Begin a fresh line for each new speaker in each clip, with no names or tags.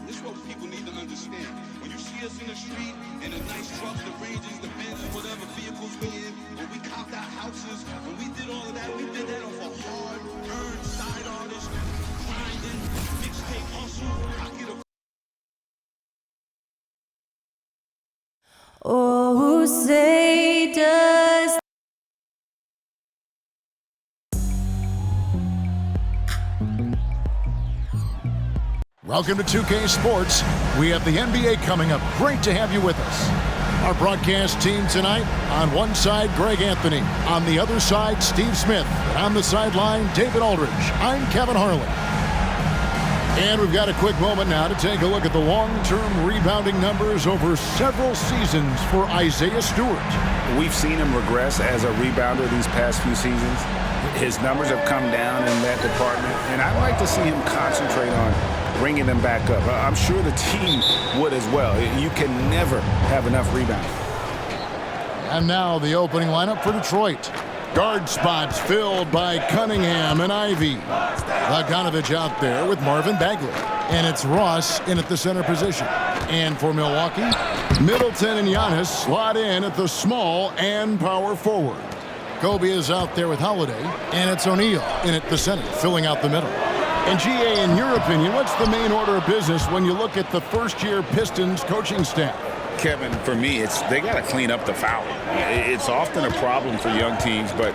This is what people need to understand. When you see us in the street, in the nice trucks, the Rangers, the Benzes, whatever vehicles we in, when we copped our houses, when we did all of that, we did that off a hard-earned side artist, grinding, mixtape hustle. I get a
Oh, say does
Welcome to 2K Sports. We have the NBA coming up. Great to have you with us. Our broadcast team tonight, on one side, Greg Anthony. On the other side, Steve Smith. And on the sideline, David Aldridge. I'm Kevin Harlan. And we've got a quick moment now to take a look at the long-term rebounding numbers over several seasons for Isaiah Stewart.
We've seen him regress as a rebounder these past few seasons. His numbers have come down in that department, and I'd like to see him concentrate on bringing them back up. I'm sure the team would as well. You can never have enough rebounding.
And now the opening lineup for Detroit. Guard spots filled by Cunningham and Ivy. Bogdanovich out there with Marvin Bagley. And it's Ross in at the center position. And for Milwaukee, Middleton and Giannis slot in at the small and power forward. Kobe is out there with Holiday. And it's O'Neal in at the center, filling out the middle. And GA, in your opinion, what's the main order of business when you look at the first-year Pistons coaching staff?
Kevin, for me, they got to clean up the foul. It's often a problem for young teams, but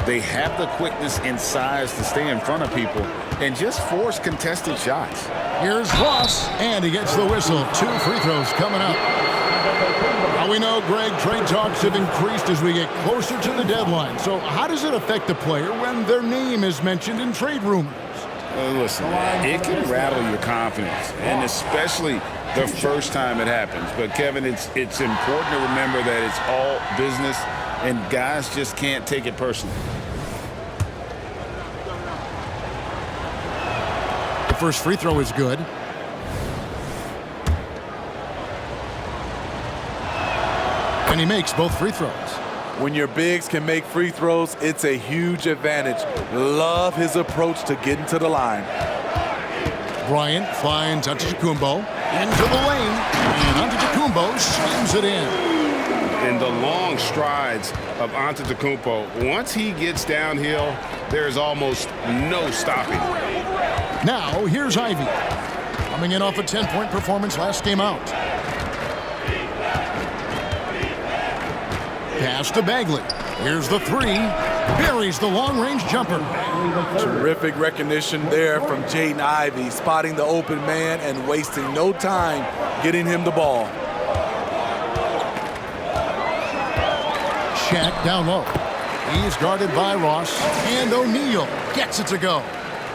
they have the quickness and size to stay in front of people and just force contested shots.
Here's Ross, and he gets the whistle. 2 free throws coming up. Now we know, Greg, trade talks have increased as we get closer to the deadline. So how does it affect the player when their name is mentioned in trade rumors?
Listen, it can rattle your confidence, and especially the first time it happens. But, Kevin, it's important to remember that it's all business, and guys just can't take it personally.
The first free throw is good. And he makes both free throws.
When your bigs can make free throws, it's a huge advantage. Love his approach to getting to the line.
Bryant finds Antetokounmpo into the lane, and Antetokounmpo slams it in.
And the long strides of Antetokounmpo, once he gets downhill, there's almost no stopping.
Now, here's Ivy, coming in off a 10-point performance last game out. Pass to Bagley. Here's the three. Buries the long-range jumper.
Terrific recognition there from Jaden Ivey, spotting the open man and wasting no time getting him the ball.
Shaq down low. He's guarded by Ross, and O'Neal gets it to go.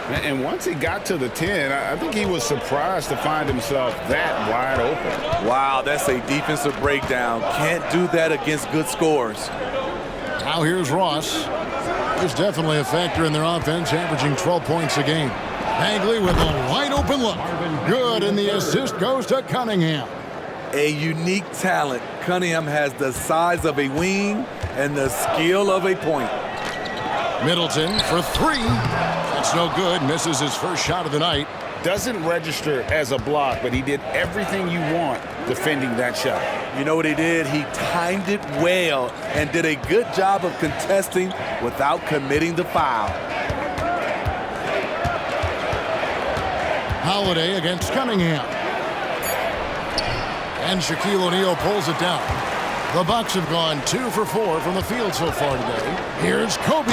And once he got to the 10, I think he was surprised to find himself that wide open.
Wow, that's a defensive breakdown. Can't do that against good scores.
Now here's Ross. He's definitely a factor in their offense, averaging 12 points a game. Bagley with a wide open look. Good, and the assist goes to Cunningham.
A unique talent. Cunningham has the size of a wing and the skill of a point.
Middleton for three. That's no good. Misses his first shot of the night.
Doesn't register as a block, but he did everything you want defending that shot.
You know what he did? He timed it well and did a good job of contesting without committing the foul.
Holiday against Cunningham. And Shaquille O'Neal pulls it down. The Bucks have gone 2 for 4 from the field so far today. Here's Kobe,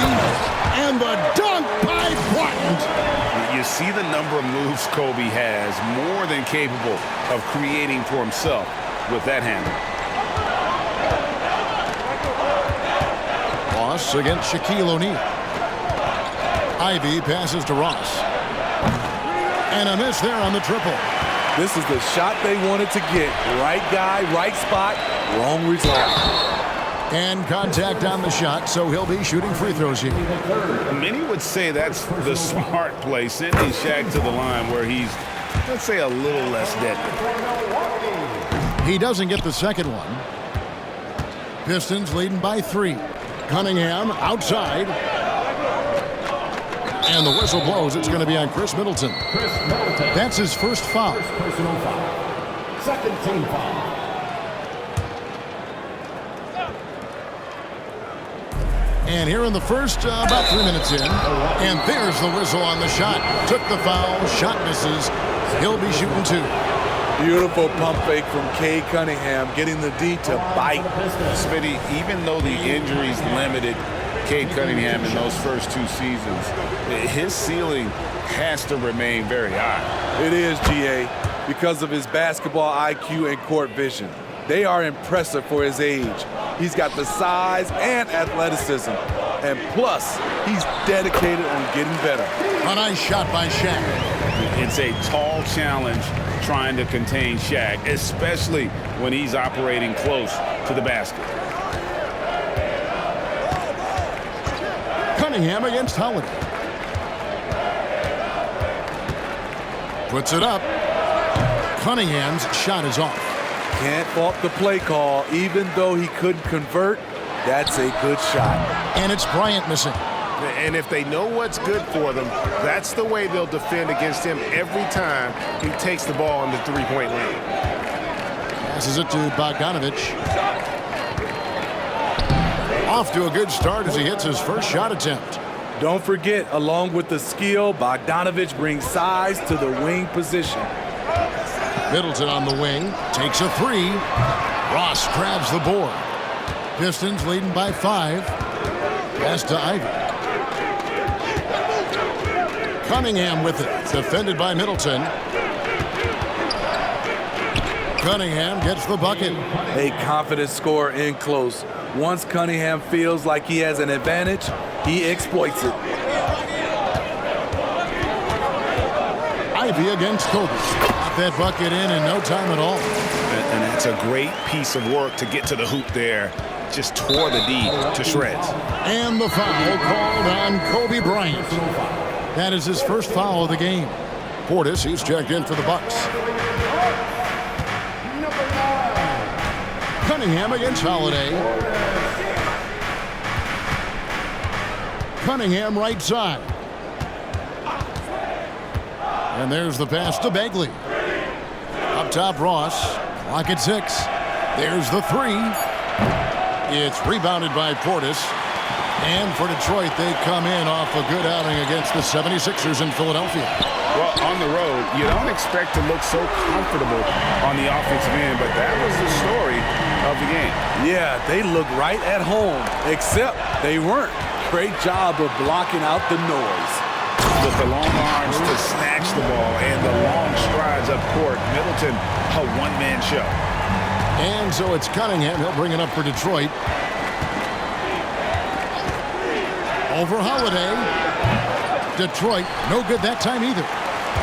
and the dunk by Bryant.
You see the number of moves Kobe has, more than capable of creating for himself with that handle.
Ross against Shaquille O'Neal. Ivy passes to Ross. And a miss there on the triple.
This is the shot they wanted to get. Right guy, right spot, wrong result.
And contact on the shot, so he'll be shooting free throws here.
Many would say that's the smart play, sending Shaq to the line where he's, let's say, a little less deadly.
He doesn't get the second one. Pistons leading by 3. Cunningham outside. And the whistle blows. It's going to be on Chris Middleton. That's his first foul.
Personal foul. Second team foul.
And here in the first, about 3 minutes in. And there's the whistle on the shot. Took the foul. Shot misses. He'll be shooting 2.
Beautiful pump fake from Cade Cunningham, getting the D to bite.
Smitty, even though the injuries limited Cade Cunningham in those first 2 seasons, his ceiling has to remain very high.
It is, GA, because of his basketball IQ and court vision. They are impressive for his age. He's got the size and athleticism. And plus, he's dedicated on getting better.
A nice shot by Shaq.
It's a tall challenge trying to contain Shaq, especially when he's operating close to the basket.
Cunningham against Holiday. Puts it up. Cunningham's shot is off.
Can't fault the play call. Even though he couldn't convert, that's a good shot.
And it's Bryant missing.
And if they know what's good for them, that's the way they'll defend against him every time he takes the ball in the three-point lane.
Passes it to Bogdanovich. Off to a good start as he hits his first shot attempt.
Don't forget, along with the skill, Bogdanovich brings size to the wing position.
Middleton on the wing. Takes a 3. Ross grabs the board. Pistons leading by 5. Pass to Ivy. Cunningham with it. Defended by Middleton. Cunningham gets the bucket.
A confident scorer in close. Once Cunningham feels like he has an advantage, he exploits it.
Ivy against Kobe. Got that bucket in no time at all.
And that's a great piece of work to get to the hoop there. Just tore the D to shreds.
And the foul called on Kobe Bryant. That is his first foul of the game. Portis, he's checked in for the Bucks. Cunningham against Holiday. Cunningham right side. And there's the pass to Bagley. Up top, Ross. Clock at 6. There's the 3. It's rebounded by Portis. And for Detroit, they come in off a good outing against the 76ers in Philadelphia.
Well, on the road, you don't expect to look so comfortable on the offensive end, but that was the story of the game.
Yeah, they look right at home, except they weren't. Great job of blocking out the noise.
With the long arms to snatch the ball and the long strides up court, Middleton, a one-man show.
And so it's Cunningham. He'll bring it up for Detroit. Over Holiday. Detroit, no good that time either.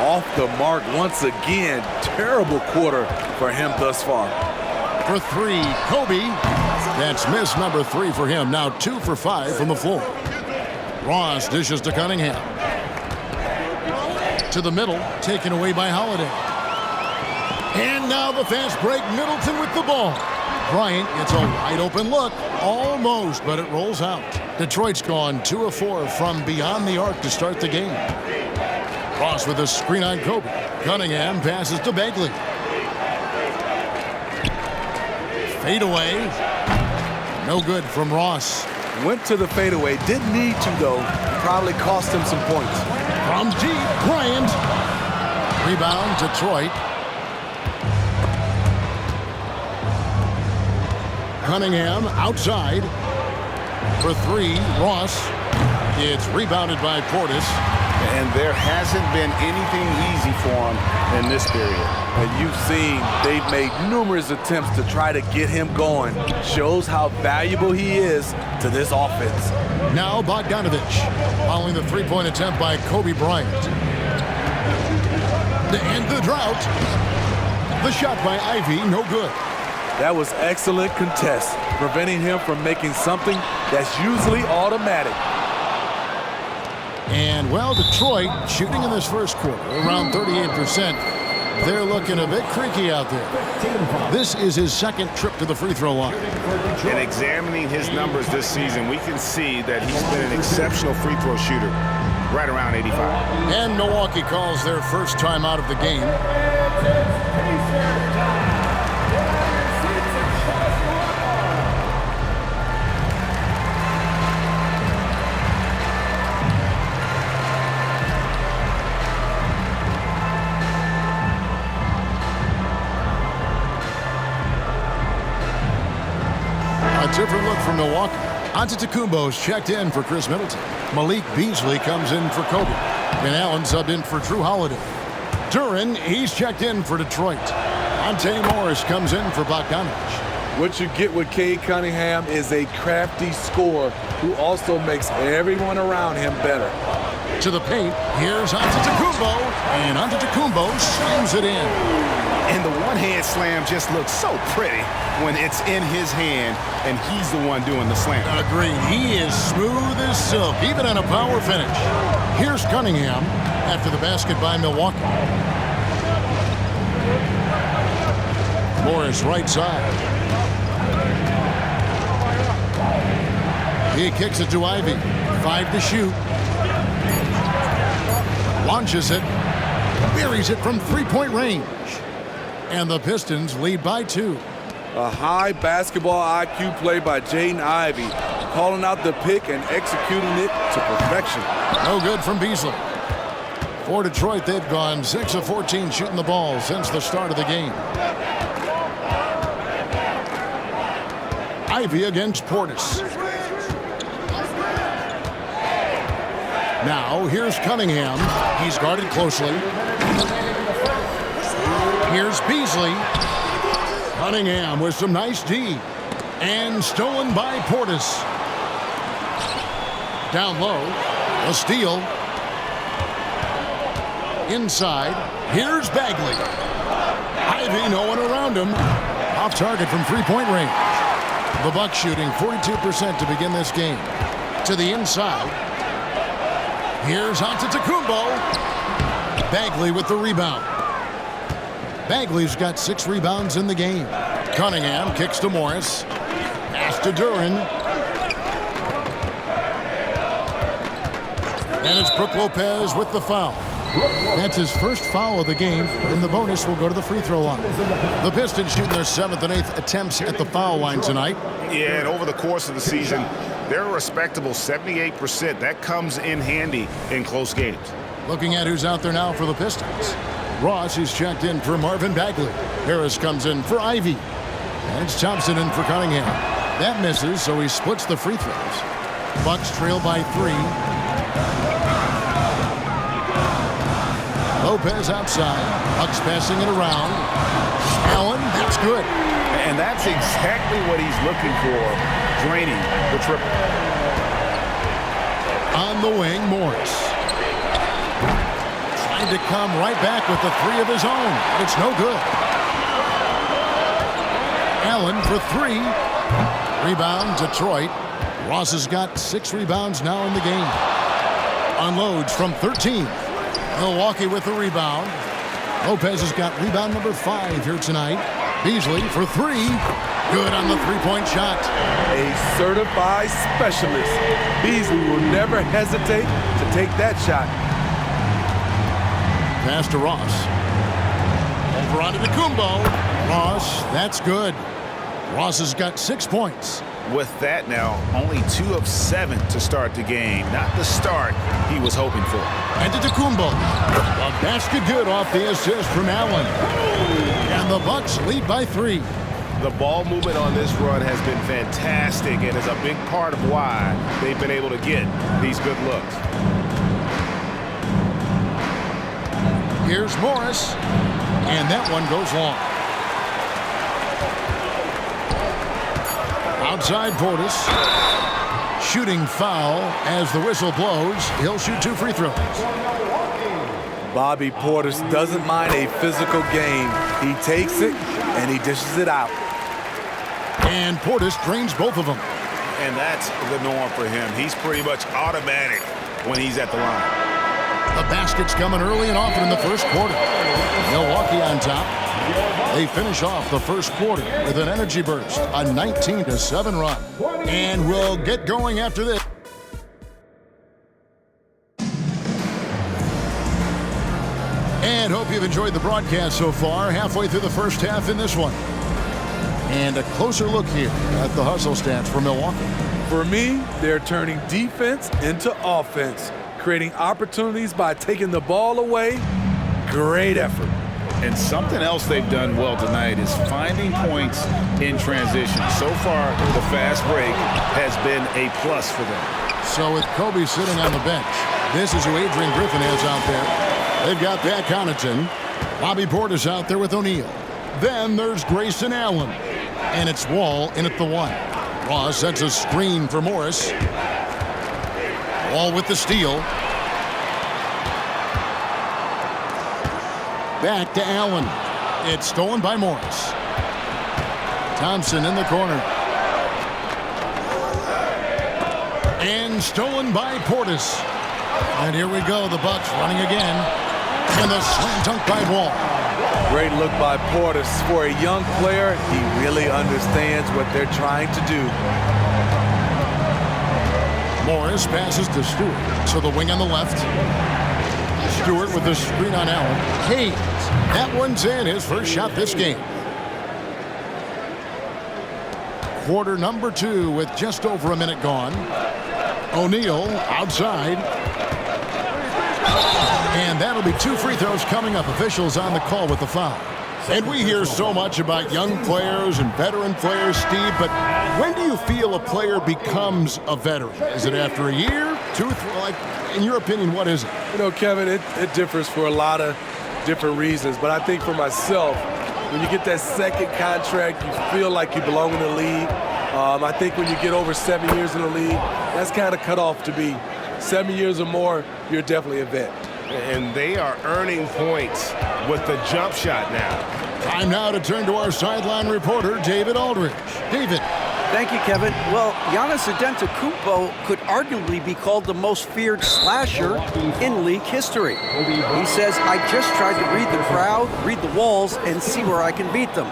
Off the mark once again. Terrible quarter for him thus far.
For 3, Kobe. That's miss number 3 for him. Now 2 for 5 from the floor. Ross dishes to Cunningham. To the middle, taken away by Holiday. And now the fast break. Middleton with the ball. Bryant gets a wide open look. Almost, but it rolls out. Detroit's gone 2 of 4 from beyond the arc to start the game. Ross with a screen on Kobe. Cunningham passes to Bagley. Fadeaway. No good from Ross.
Went to the fadeaway. Didn't need to, though. Probably cost him some points.
From deep, Bryant. Rebound, Detroit. Cunningham outside. For 3, Ross. It's rebounded by Portis.
And there hasn't been anything easy for him in this period.
And you've seen they've made numerous attempts to try to get him going. Shows how valuable he is to this offense.
Now Bogdanovich, following the three-point attempt by Kobe Bryant. To end the drought. The shot by Ivy, no good.
That was excellent contest, preventing him from making something that's usually automatic.
And, well, Detroit shooting in this first quarter around 38%. They're looking a bit creaky out there. This is his second trip to the free throw line.
And examining his numbers this season, we can see that he's been an exceptional free throw shooter. right around 85.
And Milwaukee calls their first time out of the game. A different look from Milwaukee. Antetokounmpo's checked in for Chris Middleton. Malik Beasley comes in for Kobe. And Allen subbed in for Drew Holiday. Duren, he's checked in for Detroit. Monte Morris comes in for Bogdanovich.
What you get with Cade Cunningham is a crafty scorer who also makes everyone around him better.
To the paint, here's Antetokounmpo, and Antetokounmpo slams it in.
And the one-hand slam just looks so pretty when it's in his hand and he's the one doing the slam.
Agreed. He is smooth as silk, even on a power finish. Here's Cunningham after the basket by Milwaukee. Morris right side. He kicks it to Ivy. 5 to shoot. Launches it. Buries it from three-point range. And the Pistons lead by 2.
A high basketball IQ play by Jaden Ivey, calling out the pick and executing it to perfection.
No good from Beasley. For Detroit, they've gone 6 of 14 shooting the ball since the start of the game. Ivey against Portis. Now, here's Cunningham. He's guarded closely. Here's Beasley. Cunningham with some nice D. And stolen by Portis. Down low. A steal. Inside. Here's Bagley. Ivy, no one around him. Off target from three-point range. The Bucks shooting 42% to begin this game. To the inside. Here's Antetokounmpo. Bagley with the rebound. Bagley's got 6 rebounds in the game. Cunningham kicks to Morris. Pass to Duren. And it's Brook Lopez with the foul. That's his first foul of the game, and the bonus will go to the free throw line. The Pistons shooting their 7th and 8th attempts at the foul line tonight.
Yeah, and over the course of the season, they're a respectable 78%. That comes in handy in close games.
Looking at who's out there now for the Pistons. Ross is checked in for Marvin Bagley. Harris comes in for Ivy. And it's Thompson in for Cunningham. That misses, so he splits the free throws. Bucks trail by 3. Lopez outside. Bucks passing it around. Allen, that's good.
And that's exactly what he's looking for, draining the triple.
On the wing, Morris. Trying to come right back with the 3 of his own. It's no good. Allen for 3. Rebound, Detroit. Ross has got 6 rebounds now in the game. Unloads from 13. Milwaukee with the rebound. Lopez has got rebound number 5 here tonight. Beasley for 3. Good on the three-point shot.
A certified specialist. Beasley will never hesitate to take that shot.
Pass to Ross. Over onto Antetokounmpo. Ross, that's good. Ross has got 6 points.
With that now, only 2 of 7 to start the game. Not the start he was hoping for.
Antetokounmpo. A basket good off the assist from Allen. And the Bucks lead by 3.
The ball movement on this run has been fantastic and is a big part of why they've been able to get these good looks.
Here's Morris. And that one goes long. Outside Portis. Shooting foul as the whistle blows. He'll shoot 2 free throws.
Bobby Portis doesn't mind a physical game. He takes it and he dishes it out.
And Portis drains both of them.
And that's the norm for him. He's pretty much automatic when he's at the line.
The basket's coming early and often in the first quarter. Milwaukee on top. They finish off the first quarter with an energy burst, a 19-7 run. And we'll get going after this. And hope you've enjoyed the broadcast so far. Halfway through the first half in this one. And a closer look here at the hustle stats for Milwaukee.
For me, they're turning defense into offense, creating opportunities by taking the ball away. Great effort.
And something else they've done well tonight is finding points in transition. So far, the fast break has been a plus for them.
So with Kobe sitting on the bench, this is who Adrian Griffin has out there. They've got Pat Connaughton. Bobby Portis out there with O'Neal. Then there's Grayson Allen. And it's Wall in at the 1. Ross sets a screen for Morris. Wall with the steal. Back to Allen. It's stolen by Morris. Thompson in the corner. And stolen by Portis. And here we go. The Bucks running again. And the slam dunk by Wall.
Great look by Portis. For a young player, he really understands what they're trying to do.
Morris passes to Stewart. So the wing on the left. Stewart with the screen on Allen. Hayes. That one's in. His first shot this game. Quarter number 2 with just over a minute gone. O'Neal outside. And that'll be 2 free throws coming up. Officials on the call with the foul. And we hear so much about young players and veteran players, Steve, but when do you feel a player becomes a veteran? Is it after a year, 2, 3? Like, in your opinion, what is it?
You know, Kevin, it differs for a lot of different reasons. But I think for myself, when you get that second contract, you feel like you belong in the league. I think when you get over 7 years in the league, that's kind of cut off to be 7 years or more, you're definitely a vet.
And they are earning points with the jump shot now.
Time now to turn to our sideline reporter, David Aldridge. David.
Thank you, Kevin. Well, Giannis Antetokounmpo could arguably be called the most feared slasher in league history. He says, I just tried to read the crowd, read the walls, and see where I can beat them.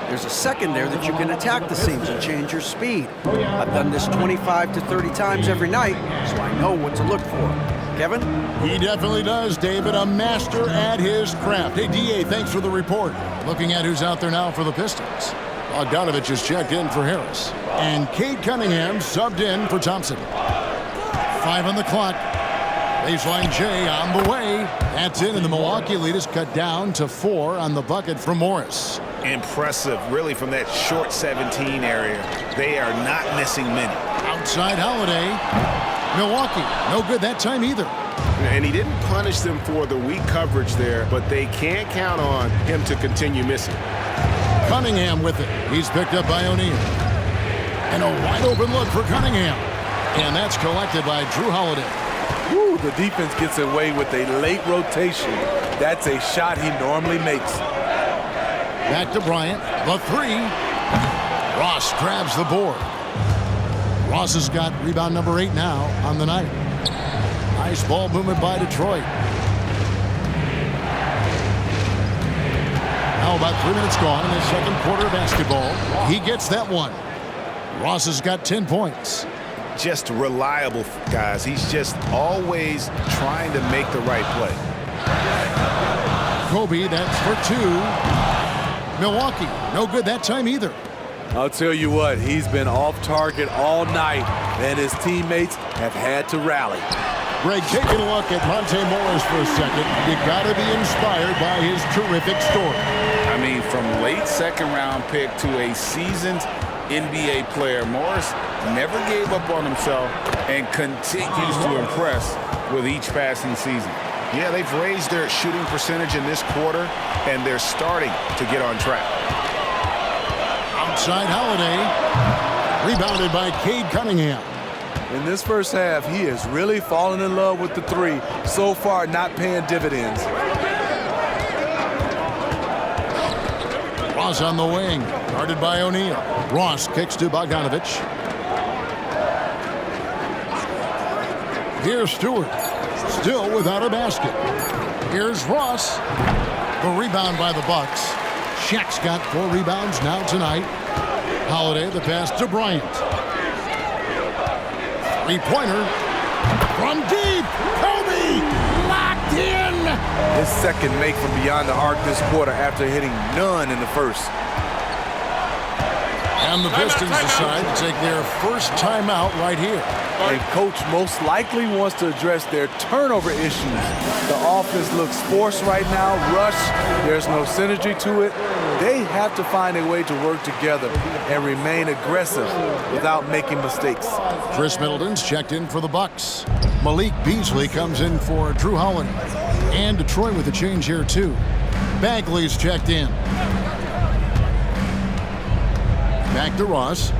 There's a second there that you can attack the seams and change your speed. I've done this 25 to 30 times every night, so I know what to look for. Kevin?
He definitely does, David. A master at his craft. Hey, D.A., thanks for the report. Looking at who's out there now for the Pistons. Bogdanovich has checked in for Harris. And Cade Cunningham subbed in for Thompson. 5 on the clock. Baseline J on the way. That's in, and the Milwaukee lead is cut down to 4 on the bucket from Morris.
Impressive, really, from that short 17 area. They are not missing many.
Outside Holiday. Milwaukee, no good that time either.
And he didn't punish them for the weak coverage there, but they can't count on him to continue missing.
Cunningham with it. He's picked up by O'Neal. And a wide open look for Cunningham. And that's collected by Drew Holiday.
Woo, the defense gets away with a late rotation. That's a shot he normally makes.
Back to Bryant. The 3. Ross grabs the board. Ross has got rebound number 8 now on the night. Nice ball movement by Detroit. Now about 3 minutes gone in the second quarter of basketball. He gets that one. Ross has got 10 points.
Just reliable, guys. He's just always trying to make the right play.
Kobe, that's for 2. Milwaukee, no good that time either.
I'll tell you what, he's been off target all night, and his teammates have had to rally.
Greg, taking a look at Monte Morris for a second. You got to be inspired by his terrific story.
I mean, from late second-round pick to a seasoned NBA player, Morris never gave up on himself and continues to impress with each passing season.
Yeah, they've raised their shooting percentage in this quarter, and they're starting to get on track.
Outside Holiday. Rebounded by Cade Cunningham.
In this first half, he is really falling in love with the 3. So far, not paying dividends.
Ross on the wing. Guarded by O'Neal. Ross kicks to Bogdanovich. Here's Stewart. Still without a basket. Here's Ross. The rebound by the Bucks. Shaq's got 4 rebounds now tonight. Holiday, the pass to Bryant. 3-pointer from deep. Kobe locked in.
His second make from beyond the arc this quarter after hitting none in the first.
And the Pistons decide to take their first timeout right here.
And coach most likely wants to address their turnover issues. The offense looks forced right now, rushed. There's no synergy to it. They have to find a way to work together and remain aggressive without making mistakes.
Chris Middleton's checked in for the Bucks. Malik Beasley comes in for Drew Holiday. And Detroit with a change here too. Bagley's checked in. Back to Ross.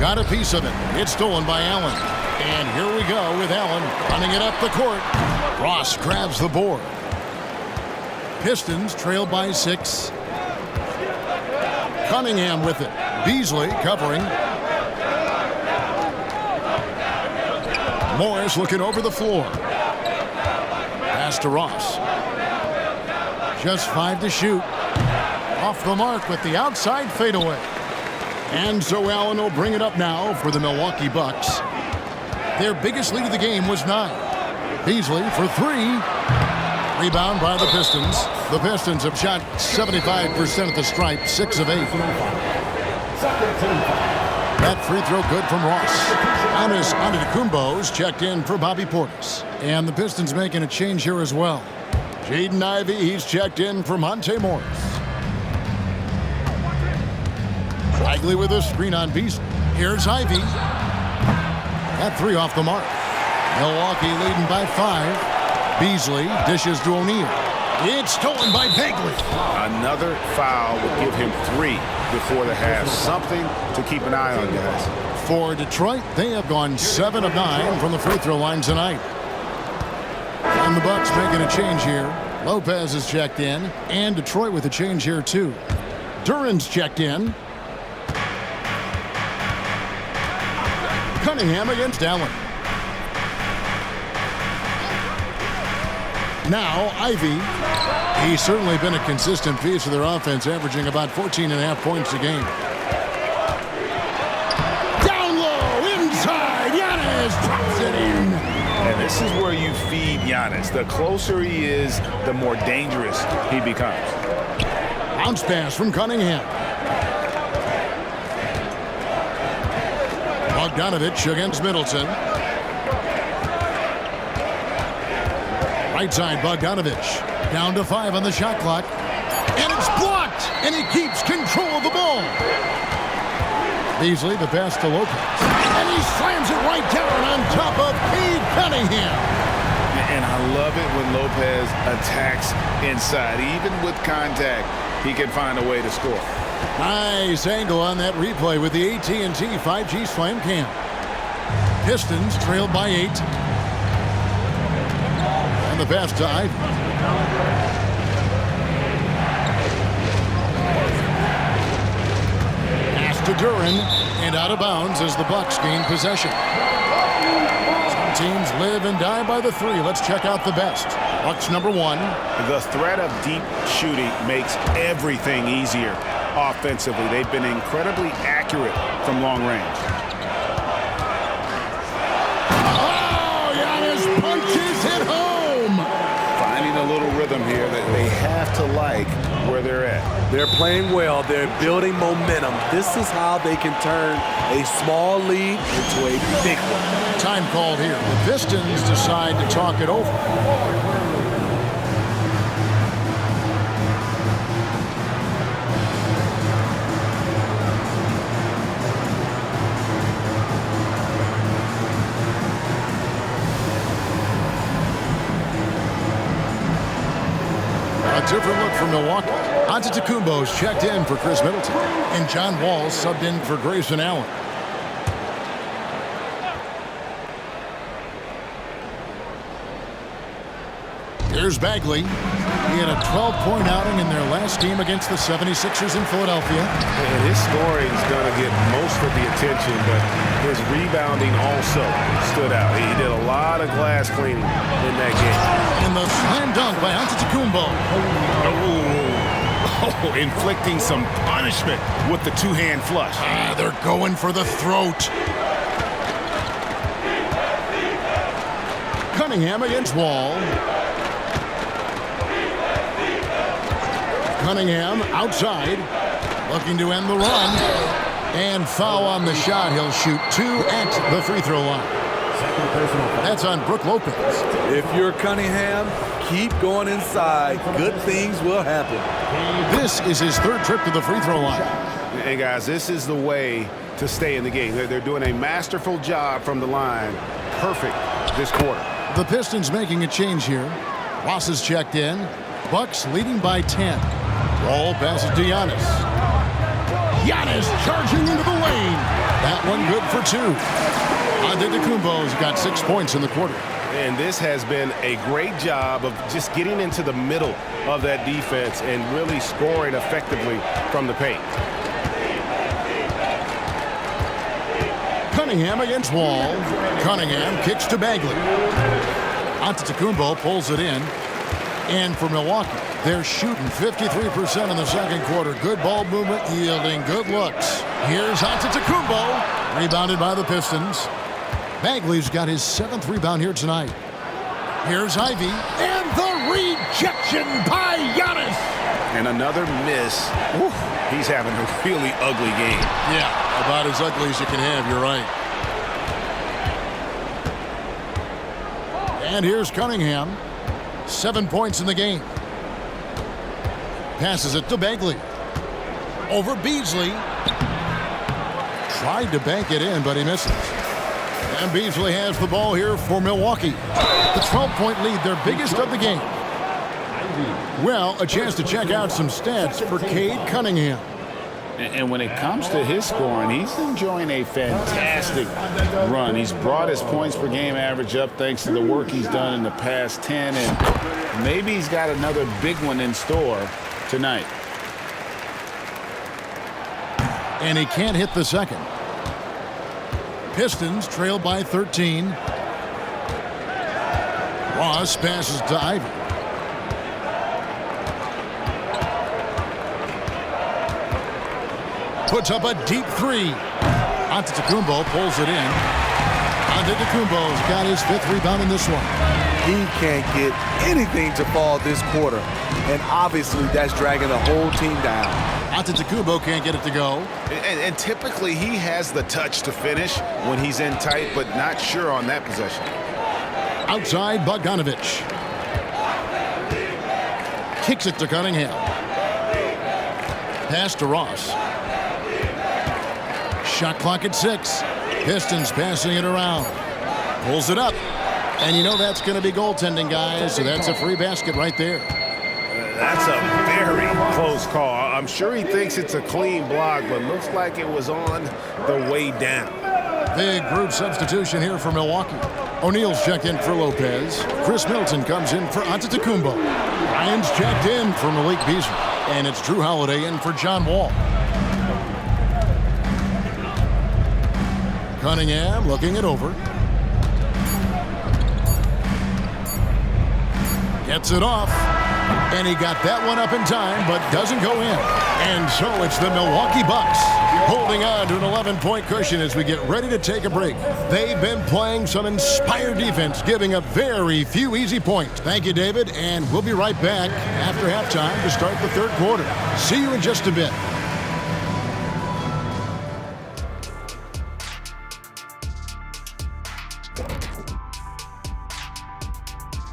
Got a piece of it. It's stolen by Allen. And here we go with Allen running it up the court. Ross grabs the board. Pistons trail by 6. Cunningham with it. Beasley covering. Morris looking over the floor. Pass to Ross. Just 5 to shoot. Off the mark with the outside fadeaway. And so Allen will bring it up now for the Milwaukee Bucks. Their biggest lead of the game was 9. Beasley for 3. Rebound by the Pistons. The Pistons have shot 75% at the stripe, 6 of 8. That free throw good from Ross. Giannis Antetokounmpo's checked in for Bobby Portis. And the Pistons making a change here as well. Jaden Ivey, he's checked in for Monte Morris. Bagley with a screen on Beasley. Here's Ivey. That 3 off the mark. Milwaukee leading by 5. Beasley dishes to O'Neal. It's stolen by Bagley.
Another foul would give him 3 before the half. Something to keep an eye on, guys.
For Detroit, they have gone 7 of 9 from the free throw line tonight. And the Bucks making a change here. Lopez is checked in, and Detroit with a change here too. Duran's checked in. Cunningham against Allen. Now Ivey. He's certainly been a consistent piece of their offense, averaging about 14.5 points a game. Down low, inside, Giannis drops it in.
And this is where you feed Giannis. The closer he is, the more dangerous he becomes.
Bounce pass from Cunningham. Bogdanovich against Middleton. Right side, Bogdanovich. Down to 5 on the shot clock. And it's blocked! And he keeps control of the ball. Beasley, the pass to Lopez. And he slams it right down on top of Cade Cunningham.
And I love it when Lopez attacks inside. Even with contact, he can find a way to score.
Nice angle on that replay with the AT&T 5G Slam Cam. Pistons trailed by 8. And the pass to Ivey. Pass to Duran, and out of bounds as the Bucks gain possession. Some teams live and die by the 3. Let's check out the best. Bucks number 1.
The threat of deep shooting makes everything easier offensively. They've been incredibly accurate from long range.
Oh, Giannis punches it home.
Finding a little rhythm here that they have to like where they're at.
They're playing well. They're building momentum. This is how they can turn a small lead into a big one.
Time called here. The Pistons decide to talk it over. A different look for Milwaukee. Antetokounmpo's checked in for Chris Middleton. And John Wall's subbed in for Grayson Allen. Here's Bagley. He had a 12-point outing in their last game against the 76ers in Philadelphia.
And his scoring is going to get most of the attention, but his rebounding also stood out. He did a lot of glass cleaning in that game.
And the slam dunk by Antetokounmpo.
Oh, inflicting some punishment with the two-hand flush.
They're going for the throat. Cunningham against Wall. Cunningham outside, looking to end the run. And foul on the shot. He'll shoot 2 at the free throw line. That's on Brook Lopez.
If you're Cunningham, keep going inside. Good things will happen.
This is his 3rd trip to the free throw line.
Hey, guys, this is the way to stay in the game. They're doing a masterful job from the line. Perfect this quarter.
The Pistons making a change here. Ross is checked in. Bucks leading by 10. Wall passes to Giannis. Giannis charging into the lane. That one good for 2. Antetokounmpo's got 6 points in the quarter.
And this has been a great job of just getting into the middle of that defense and really scoring effectively from the paint.
Cunningham against Wall. Cunningham kicks to Bagley. Antetokounmpo pulls it in. And for Milwaukee, they're shooting 53% in the second quarter. Good ball movement, yielding good looks. Here's Antetokounmpo, rebounded by the Pistons. Bagley's got his 7th rebound here tonight. Here's Ivy, and the rejection by Giannis.
And another miss. Ooh, he's having a really ugly game.
Yeah, about as ugly as you can have, you're right. And here's Cunningham. 7 points in the game. Passes it to Bagley. Over Beasley. Tried to bank it in, but he misses. And Beasley has the ball here for Milwaukee. The 12-point lead, their biggest of the game. Well, a chance to check out some stats for Cade Cunningham.
And when it comes to his scoring, he's enjoying a fantastic run. He's brought his points per game average up thanks to the work he's done in the past 10, and maybe he's got another big one in store tonight.
And he can't hit the second. Pistons trail by 13. Ross passes to Ivy. Puts up a deep 3. Antetokounmpo pulls it in. Antetokounmpo's got his 5th rebound in this one.
He can't get anything to fall this quarter. And obviously that's dragging the whole team down.
Antetokounmpo can't get it to go.
And typically he has the touch to finish when he's in tight, but not sure on that possession.
Outside, Bogdanovich. Kicks it to Cunningham. Pass to Ross. Shot clock at 6. Pistons passing it around. Pulls it up. And you know that's going to be goaltending, guys, so that's a free basket right there.
That's a very close call. I'm sure he thinks it's a clean block, but looks like it was on the way down.
Big group substitution here for Milwaukee. O'Neal's checked in for Lopez. Chris Middleton comes in for Antetokounmpo. Ryan's checked in for Malik Beasley. And it's Drew Holiday in for John Wall. Cunningham looking it over. Gets it off. And he got that one up in time, but doesn't go in. And so it's the Milwaukee Bucks holding on to an 11-point cushion as we get ready to take a break. They've been playing some inspired defense, giving up very few easy points. Thank you, David, and we'll be right back after halftime to start the third quarter. See you in just a bit.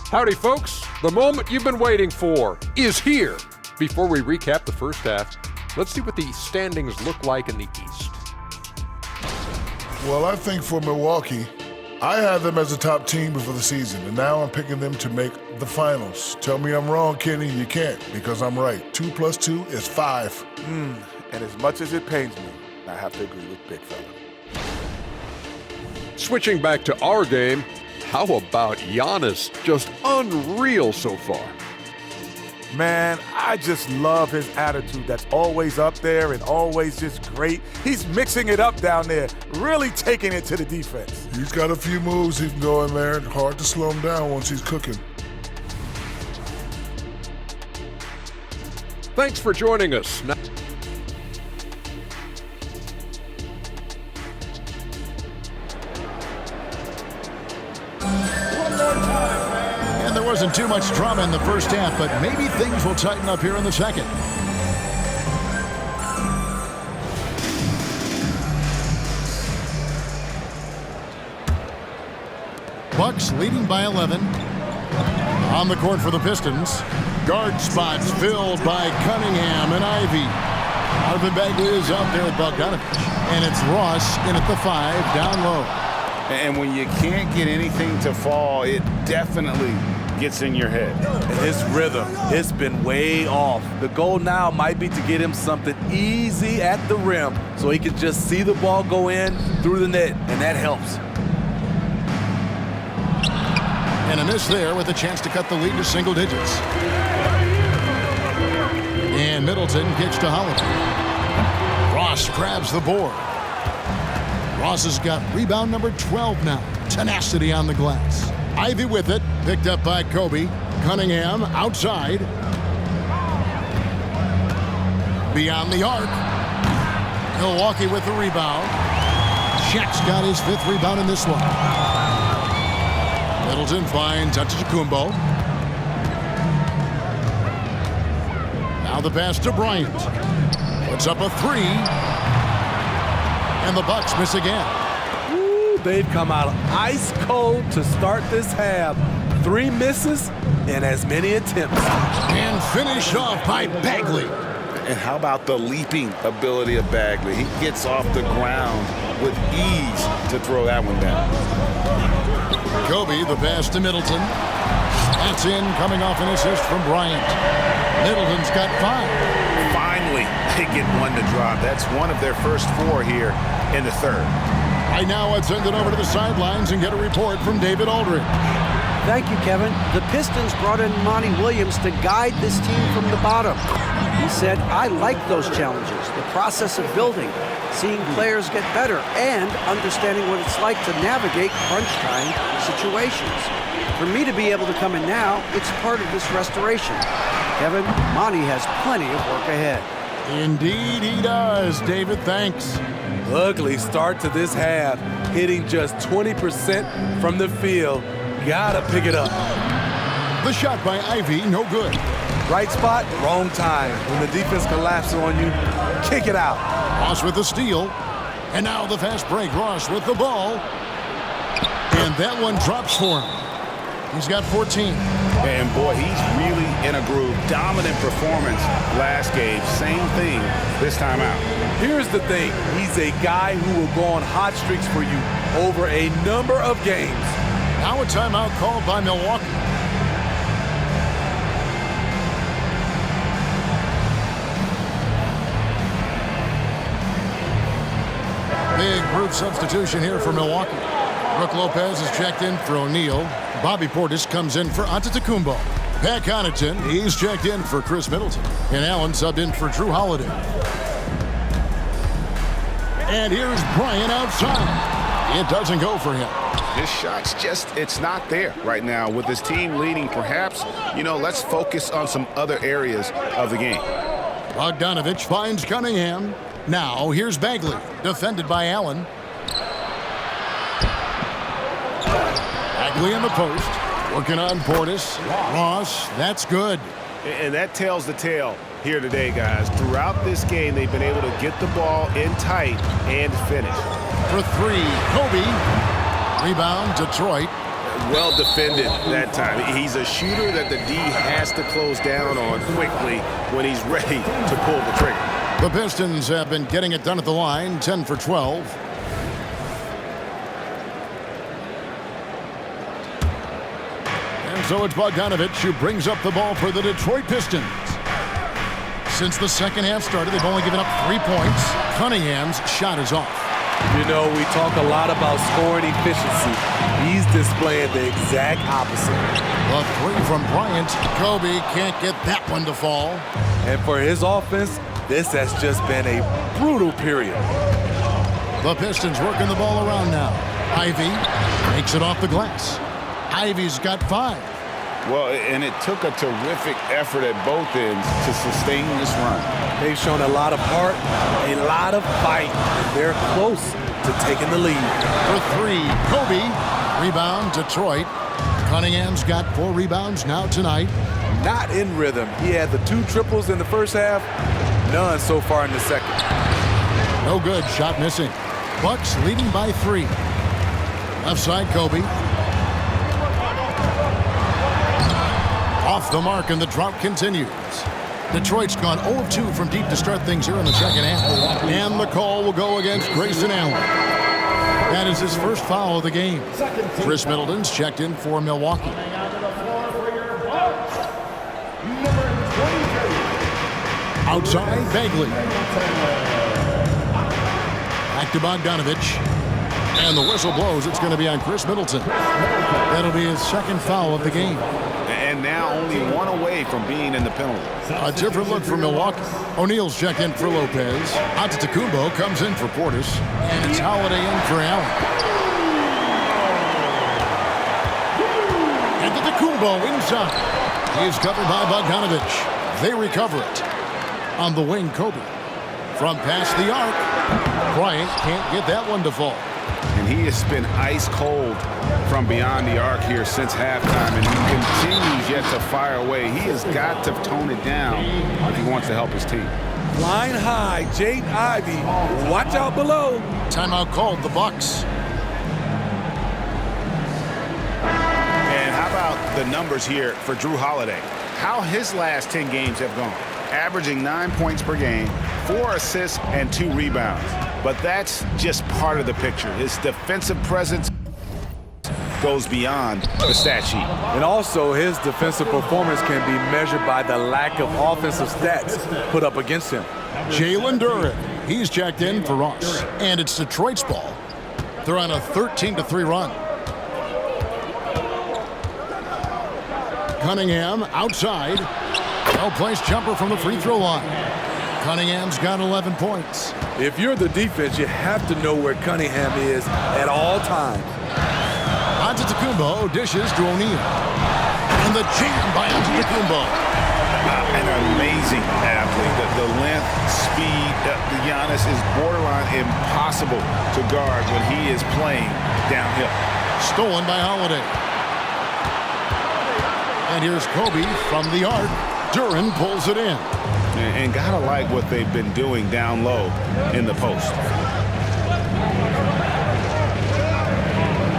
Howdy, folks. The moment you've been waiting for is here. Before we recap the first half, let's see what the standings look like in the East.
Well, I think for Milwaukee, I had them as a top team before the season, and now I'm picking them to make the finals. Tell me I'm wrong, Kenny. You can't, because I'm right. 2 + 2 is 5.
And as much as it pains me, I have to agree with Big Fella.
Switching back to our game, how about Giannis? Just unreal so far.
Man, I just love his attitude that's always up there and always just great. He's mixing it up down there, really taking it to the defense.
He's got a few moves he can go in there. Hard to slow him down once he's cooking.
Thanks for joining us. Now
One more time.
wasn't too much drama in the first half, but maybe things will tighten up here in the second. Bucks leading by 11. On the court for the Pistons. Guard spots filled by Cunningham and Ivy. Marvin Bagley is out there with Bogdanovich. And it's Ross in at the 5, down low.
And when you can't get anything to fall, it definitely gets in your head.
And his rhythm, it's been way off. The goal now might be to get him something easy at the rim so he can just see the ball go in through the net, and that helps.
And a miss there with a chance to cut the lead to single digits. And Middleton kicks to Holiday. Ross grabs the board. Ross has got rebound number 12 now. Tenacity on the glass. Ivy with it. Picked up by Kobe. Cunningham outside. Beyond the arc. Milwaukee with the rebound. Shaq's got his 5th rebound in this one. Middleton finds Antetokounmpo. Now the pass to Bryant. Puts up a 3. And the Bucks miss again.
Ooh, they've come out ice cold to start this half. 3 misses and as many attempts.
And finished off by Bagley.
And how about the leaping ability of Bagley? He gets off the ground with ease to throw that one down.
Kobe, the pass to Middleton. That's in, coming off an assist from Bryant. Middleton's got 5.
Finally, they get one to drop. That's one of their first 4 here in the third.
Right now, let's send it over to the sidelines and get a report from David Aldridge.
Thank you, Kevin. The Pistons brought in Monty Williams to guide this team from the bottom. He said, I like those challenges, the process of building, seeing players get better, and understanding what it's like to navigate crunch time situations. For me to be able to come in now, it's part of this restoration. Kevin, Monty has plenty of work ahead.
Indeed he does, David. Thanks.
Ugly start to this half, hitting just 20% from the field. Gotta pick it up.
The shot by Ivy, no good.
Right spot, wrong time. When the defense collapses on you, kick it out.
Ross with the steal. And now the fast break. Ross with the ball. And that one drops for him. He's got 14.
And boy, he's really in a groove. Dominant performance last game. Same thing this time out.
Here's the thing. He's a guy who will go on hot streaks for you over a number of games.
Now a timeout called by Milwaukee. Big group substitution here for Milwaukee. Brook Lopez is checked in for O'Neal. Bobby Portis comes in for Antetokounmpo. Pat Connaughton, he's checked in for Chris Middleton. And Allen subbed in for Drew Holiday. And here's Bryant outside. It doesn't go for him.
His shot's just, it's not there right now. With his team leading, perhaps, let's focus on some other areas of the game.
Bogdanovich finds Cunningham. Now here's Bagley, defended by Allen. Bagley in the post, working on Portis. Ross, that's good.
And that tells the tale here today, guys. Throughout this game, they've been able to get the ball in tight and finish.
For 3, Kobe. Rebound, Detroit.
Well defended that time. He's a shooter that the D has to close down on quickly when he's ready to pull the trigger.
The Pistons have been getting it done at the line, 10 for 12. And so it's Bogdanovich who brings up the ball for the Detroit Pistons. Since the second half started, they've only given up 3 points. Cunningham's shot is off.
We talk a lot about scoring efficiency. He's displaying the exact opposite.
The 3 from Bryant. Kobe can't get that one to fall.
And for his offense, this has just been a brutal period.
The Pistons working the ball around now. Ivy makes it off the glass. Ivy's got 5.
Well, and it took a terrific effort at both ends to sustain this run.
They've shown a lot of heart, a lot of fight. They're close to taking the lead.
For 3, Kobe. Rebound, Detroit. Cunningham's got 4 rebounds now tonight.
Not in rhythm. He had the 2 triples in the first half, none so far in the second.
No good, shot missing. Bucks leading by 3. Left side, Kobe. Off the mark, and the drought continues. Detroit's gone 0-2 from deep to start things here in the second half. And the call will go against Grayson Allen. That is his first foul of the game. Chris Middleton's checked in for Milwaukee. Outside, Bagley. Back to Bogdanovich. And the whistle blows. It's going to be on Chris Middleton. That'll be his second foul of the game.
And now only 1 away from being in the penalty.
A different look for Milwaukee. O'Neal's checked in for Lopez. Antetokounmpo comes in for Portis. And it's Holiday in for Allen. Antetokounmpo inside. He is covered by Bogdanovich. They recover it. On the wing, Kobe. From past the arc. Bryant can't get that one to fall.
And he has been ice cold from beyond the arc here since halftime, and he continues yet to fire away. He has got to tone it down if he wants to help his team.
Flying high, Jaden Ivey. Watch out below.
Timeout called, the Bucks.
And how about the numbers here for Drew Holiday? How his last 10 games have gone. Averaging 9 points per game, 4 assists, and 2 rebounds. But that's just part of the picture. His defensive presence goes beyond the stat sheet.
And also, his defensive performance can be measured by the lack of offensive stats put up against him.
Jalen Duren. He's checked in for Ross. And it's Detroit's ball. They're on a 13-3 run. Cunningham outside. Well-placed jumper from the free throw line. Cunningham's got 11 points.
If you're the defense, you have to know where Cunningham is at all times.
Antetokounmpo dishes to O'Neal. And the jam by Antetokounmpo.
An amazing athlete. The length, speed, Giannis is borderline impossible to guard when he is playing downhill.
Stolen by Holiday. And here's Kobe from the arc. Duren pulls it in.
And gotta like what they've been doing down low in the post.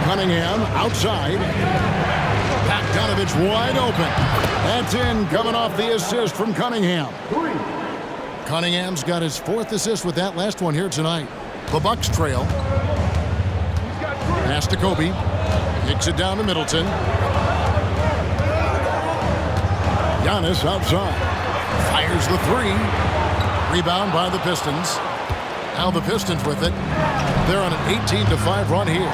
Cunningham outside. Bogdanovich wide open. That's in, coming off the assist from Cunningham. Cunningham's got his 4th assist with that last one here tonight. The Bucks trail. Pass to Kobe. Kicks it down to Middleton. Giannis outside. Fires the 3. Rebound by the Pistons. Now the Pistons with it. They're on an 18-5 run here.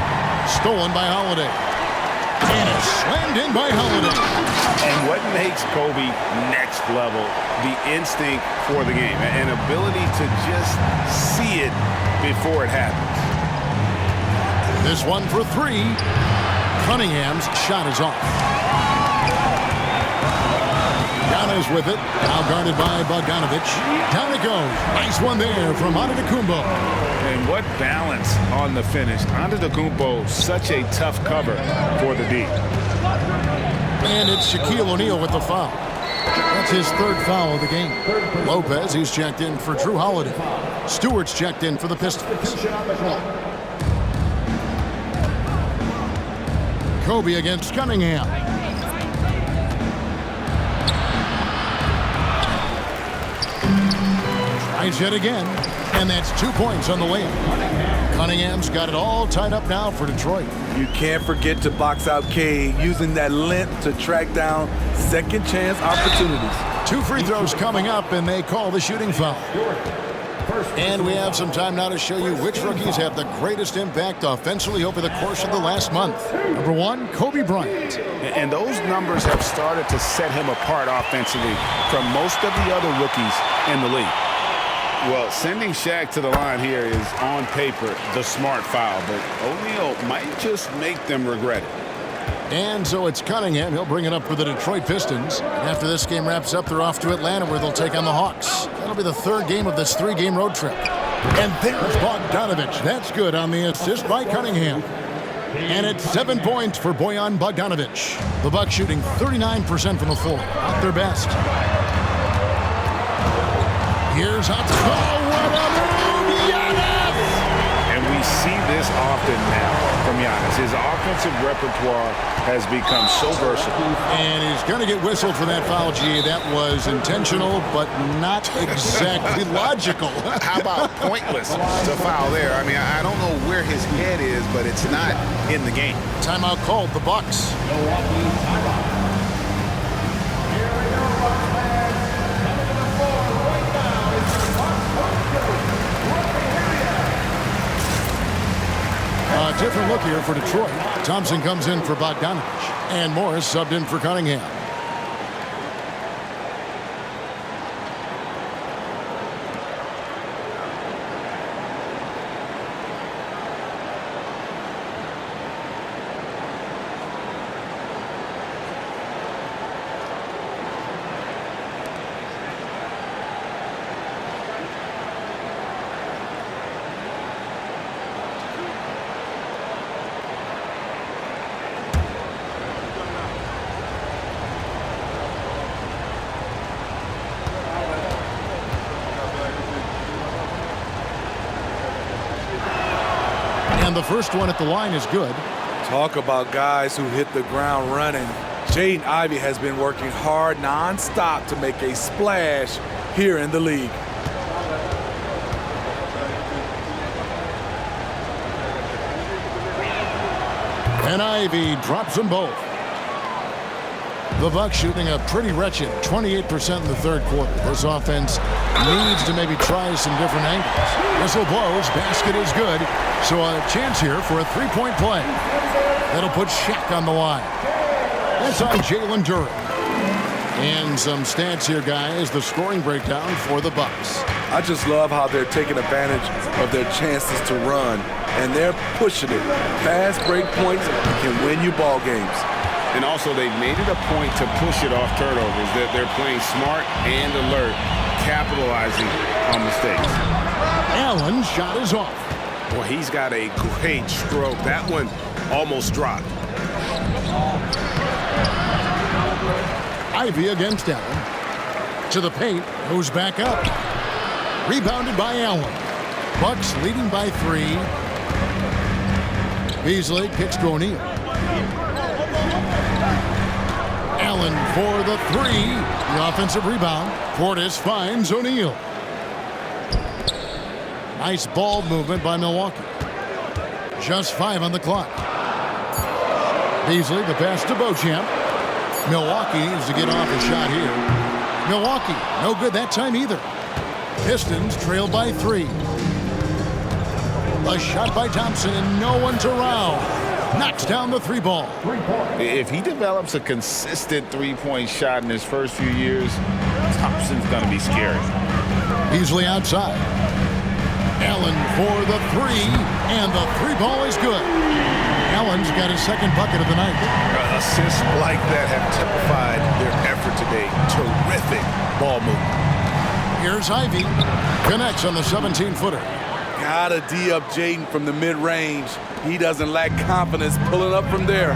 Stolen by Holiday. And it's slammed in by Holiday.
And what makes Kobe next level, the instinct for the game, an ability to just see it before it happens.
This one for 3. Cunningham's shot is off. Giannis with it. Now guarded by Bogdanovich. Down it goes. Nice one there from Antetokounmpo.
And what balance on the finish. Antetokounmpo, such a tough cover for the D.
And it's Shaquille O'Neal with the foul. That's his 3rd foul of the game. Lopez, he's checked in for Drew Holiday. Stewart's checked in for the Pistons. Kobe against Cunningham. Tries yet again, and that's 2 points on the way. Cunningham's got it all tied up now for Detroit.
You can't forget to box out Cade, using that length to track down second chance opportunities.
2 free throws coming up, and they call the shooting foul. And we have some time now to show you which rookies have the greatest impact offensively over the course of the last month. Number 1, Kobe Bryant.
And those numbers have started to set him apart offensively from most of the other rookies in the league. Well, sending Shaq to the line here is, on paper, the smart foul, but O'Neal might just make them regret it.
And so it's Cunningham. He'll bring it up for the Detroit Pistons. And after this game wraps up, they're off to Atlanta, where they'll take on the Hawks. That'll be the 3rd game of this 3-game road trip. And there's Bogdanovich. That's good on the assist by Cunningham. And it's 7 points for Bojan Bogdanovic. The Bucks shooting 39% from the floor, at their best. Here's how to go. What a move, Giannis!
And we see this often now from Giannis. His offensive repertoire has become so versatile.
And he's going to get whistled for that foul, G. That was intentional, but not exactly logical.
How about pointless to foul there? I mean, I don't know where his head is, but it's not in the game.
Timeout called, the Bucks. A different look here for Detroit. Thompson comes in for Bogdanovic, and Morris subbed in for Cunningham. And the first one at the line is good.
Talk about guys who hit the ground running. Jaden Ivey has been working hard non-stop to make a splash here in the league.
And Ivey drops them both. The Bucks shooting a pretty wretched 28% in the third quarter. This offense needs to maybe try some different angles. Whistle blows, basket is good. So a chance here for a three-point play. That'll put Shaq on the line. That's on Jalen Duren. And some stats here, guys. The scoring breakdown for the Bucks.
I just love how they're taking advantage of their chances to run, and they're pushing it. Fast break points can win you ball games.
And also, they've made it a point to push it off turnovers. They're playing smart and alert, capitalizing on mistakes.
Allen's shot is off.
Well, he's got a great stroke. That one almost dropped.
Ivey against Allen. To the paint, moves back up. Rebounded by Allen. Bucks leading by 3. Beasley kicks to O'Neal. Allen for the 3. The offensive rebound. Portis finds O'Neal. Nice ball movement by Milwaukee. Just 5 on the clock. Beasley, the pass to Beauchamp. Milwaukee needs to get off a shot here. Milwaukee, no good that time either. Pistons trail by 3. A shot by Thompson and no one's around. Knocks down the 3 ball.
If he develops a consistent three-point shot in his first few years, Thompson's going to be scary.
Beasley outside. Allen for the 3, and the 3 ball is good. Allen's got his second bucket of the night.
Assists like that have typified their effort today. Terrific ball movement.
Here's Ivey. Connects on the 17-footer.
Gotta D up Jaden from the mid-range. He doesn't lack confidence pulling up from there.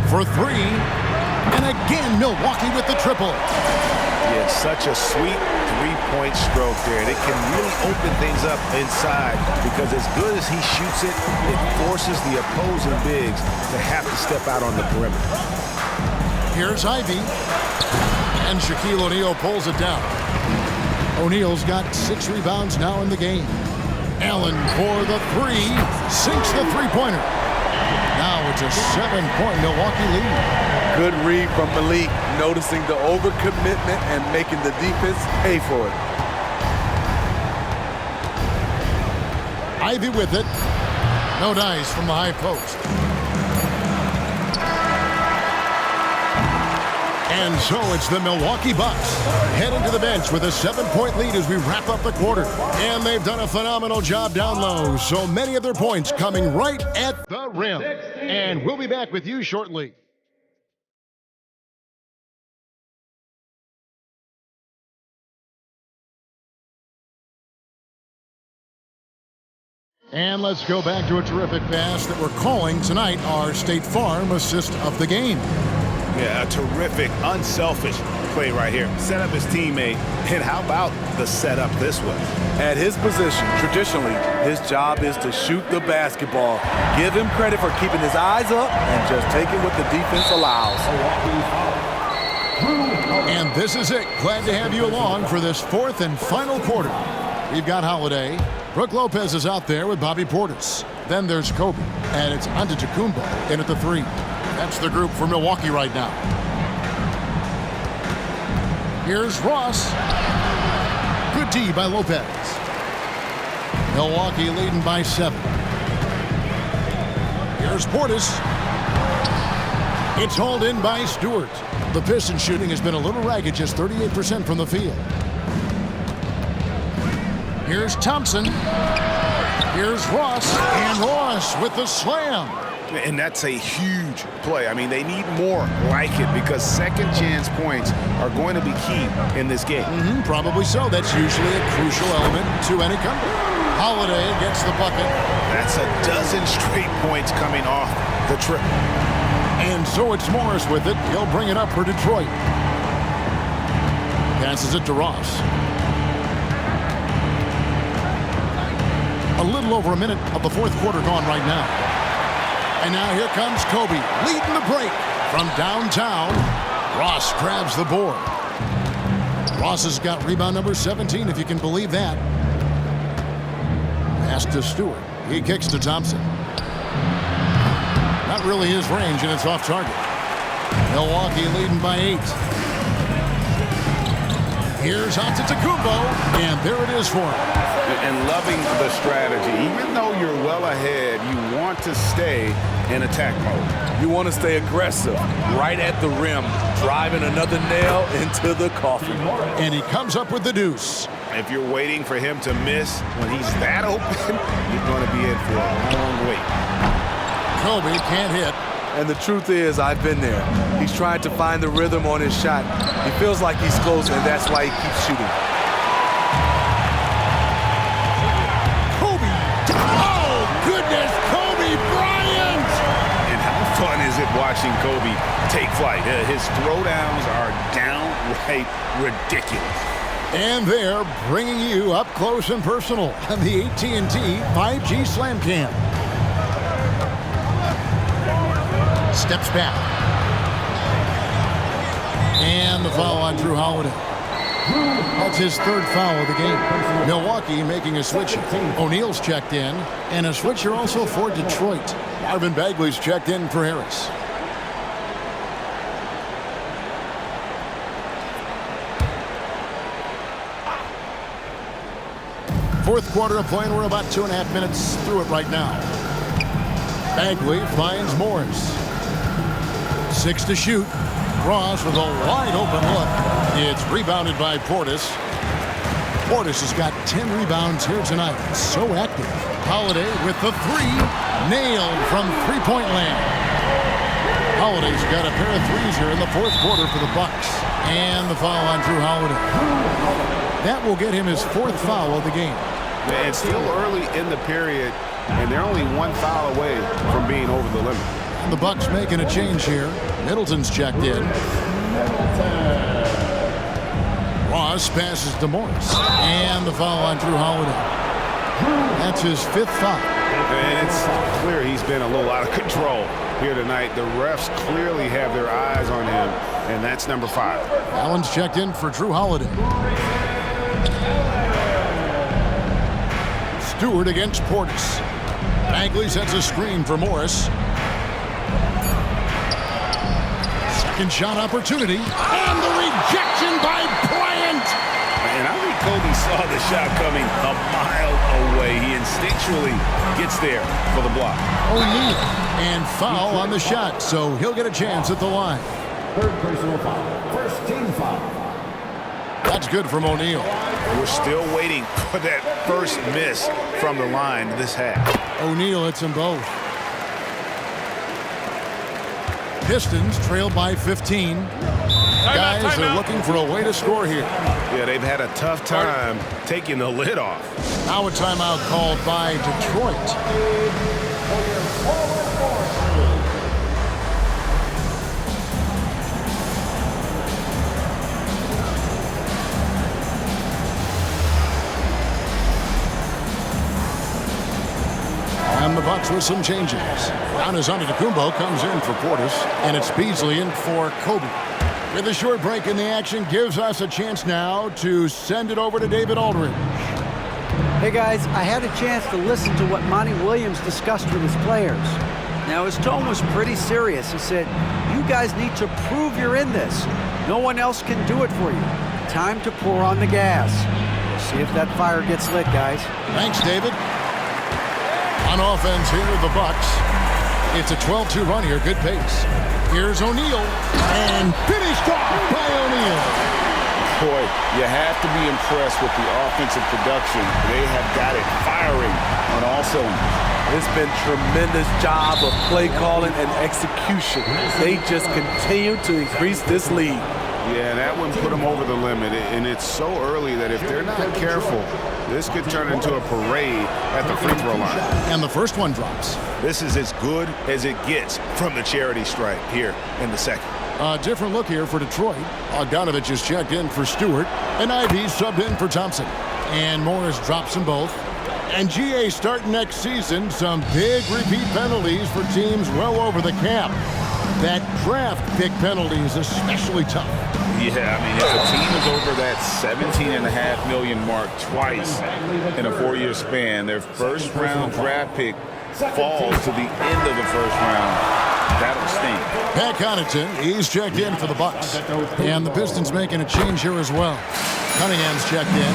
For 3, and again Milwaukee with the triple.
He had such a sweet three-point stroke there. It can really open things up inside because as good as he shoots it, it forces the opposing bigs to have to step out on the perimeter.
Here's Ivey. And Shaquille O'Neal pulls it down. O'Neal's got 6 rebounds now in the game. Allen for the 3. Sinks the three-pointer. Now it's a 7-point Milwaukee lead.
Good read from Malik, noticing the overcommitment and making the defense pay for it.
Ivey with it. No dice from the high post. And so it's the Milwaukee Bucks heading to the bench with a 7-point lead as we wrap up the quarter. And they've done a phenomenal job down low. So many of their points coming right at the rim. And we'll be back with you shortly. And let's go back to a terrific pass that we're calling tonight our State Farm assist of the game.
Yeah, a terrific, unselfish play right here. Set up his teammate. And how about the setup this way?
At his position, traditionally, his job is to shoot the basketball. Give him credit for keeping his eyes up and just taking what the defense allows.
And this is it. Glad to have you along for this fourth and final quarter. We've got Holiday. Brook Lopez is out there with Bobby Portis. Then there's Kobe. And it's Antetokounmpo in at the 3. That's the group for Milwaukee right now. Here's Ross. Good D by Lopez. Milwaukee leading by 7. Here's Portis. It's hauled in by Stewart. The Pistons shooting has been a little ragged, just 38% from the field. Here's Thompson. Here's Ross. And Ross with the slam.
And that's a huge play. I mean, they need more like it because second chance points are going to be key in this game.
Probably so. That's usually a crucial element to any comeback. Holiday gets the bucket.
That's a dozen straight points coming off the trip.
And so it's Morris with it. He'll bring it up for Detroit. Passes it to Ross. A little over a minute of the fourth quarter gone right now. And now here comes Kobe, leading the break from downtown. Ross grabs the board. Ross has got rebound number 17, if you can believe that. Pass to Stewart. He kicks to Thompson. Not really his range, and it's off target. Milwaukee leading by 8. Here's Antetokounmpo, and there it is for him.
And loving the strategy. Even though you're well ahead, you want to stay in attack mode.
You want to stay aggressive, right at the rim, driving another nail into the coffin.
And he comes up with the deuce.
If you're waiting for him to miss when he's that open, you're going to be in for a long wait.
Kobe can't hit.
And the truth is, I've been there. He's trying to find the rhythm on his shot. He feels like he's close, and that's why he keeps shooting.
Fun is it watching Kobe take flight. His throwdowns are downright ridiculous.
And they're bringing you up close and personal on the AT&T 5G Slam Cam. Steps back. And the foul on Drew Holiday. That's his third foul of the game. Milwaukee making a switch. O'Neal's checked in. And a switcher also for Detroit. Marvin Bagley's checked in for Harris. Fourth quarter of play, and we're about 2.5 minutes through it right now. Bagley finds Morris. 6 to shoot. Ross with a wide open look. It's rebounded by Portis. Portis has got 10 rebounds here tonight. So active. Holiday with the 3. Nailed from three-point land. Holiday's got a pair of threes here in the fourth quarter for the Bucks. And the foul on Drew Holiday. That will get him his 4th foul of the game.
It's still early in the period, and they're only 1 foul away from being over the limit.
And the Bucks making a change here. Middleton's checked in. Ross passes to Morris. And the foul on Drew Holiday. That's his 5th foul.
And it's clear he's been a little out of control here tonight. The refs clearly have their eyes on him, and that's number 5.
Allen's checked in for Drew Holiday. Stewart against Portis. Bagley sets a screen for Morris. Second shot opportunity. And the rejection by Bryant.
And I think Kobe saw the shot coming a mile away. He instinctually gets there for the block.
O'Neal. And foul on the shot, so he'll get a chance at the line.
Third personal foul. First team foul.
That's good from O'Neal.
We're still waiting for that first miss from the line this half.
O'Neal hits them both. Pistons trail by 15. Guys are looking for a way to score here.
Yeah, they've had a tough time taking the lid off.
Now a timeout called by Detroit. And the Bucks with some changes. Giannis Antetokounmpo comes in for Portis, and it's Beasley in for Kobe. With a short break in the action, gives us a chance now to send it over to David Aldridge.
Hey guys, I had a chance to listen to what Monty Williams discussed with his players. Now his tone was pretty serious. He said, you guys need to prove you're in this. No one else can do it for you. Time to pour on the gas. We'll see if that fire gets lit, guys.
Thanks, David. On offense here, the Bucks. It's a 12-2 run here, good pace. Here's O'Neal, and finished off by O'Neal.
Boy, you have to be impressed with the offensive production. They have got it firing on all cylinders.
It's been tremendous job of play calling and execution. They just continue to increase this lead.
Yeah, that one put them over the limit, and it's so early that if they're not careful, this could turn into a parade at the free throw line.
And the first one drops.
This is as good as it gets from the charity stripe here in the second.
A different look here for Detroit. Bogdanovich is checked in for Stewart, and Ivy subbed in for Thompson. And Morris drops them both. And GA starting next season, some big repeat penalties for teams well over the cap. That draft pick penalty is especially tough.
Yeah, I mean, if a team is over that $17.5 million mark twice in a 4-year span, their first-round draft pick falls to the end of the first round. That'll sting.
Pat Connaughton, he's checked in for the Bucks. And the Pistons making a change here as well. Cunningham's checked in.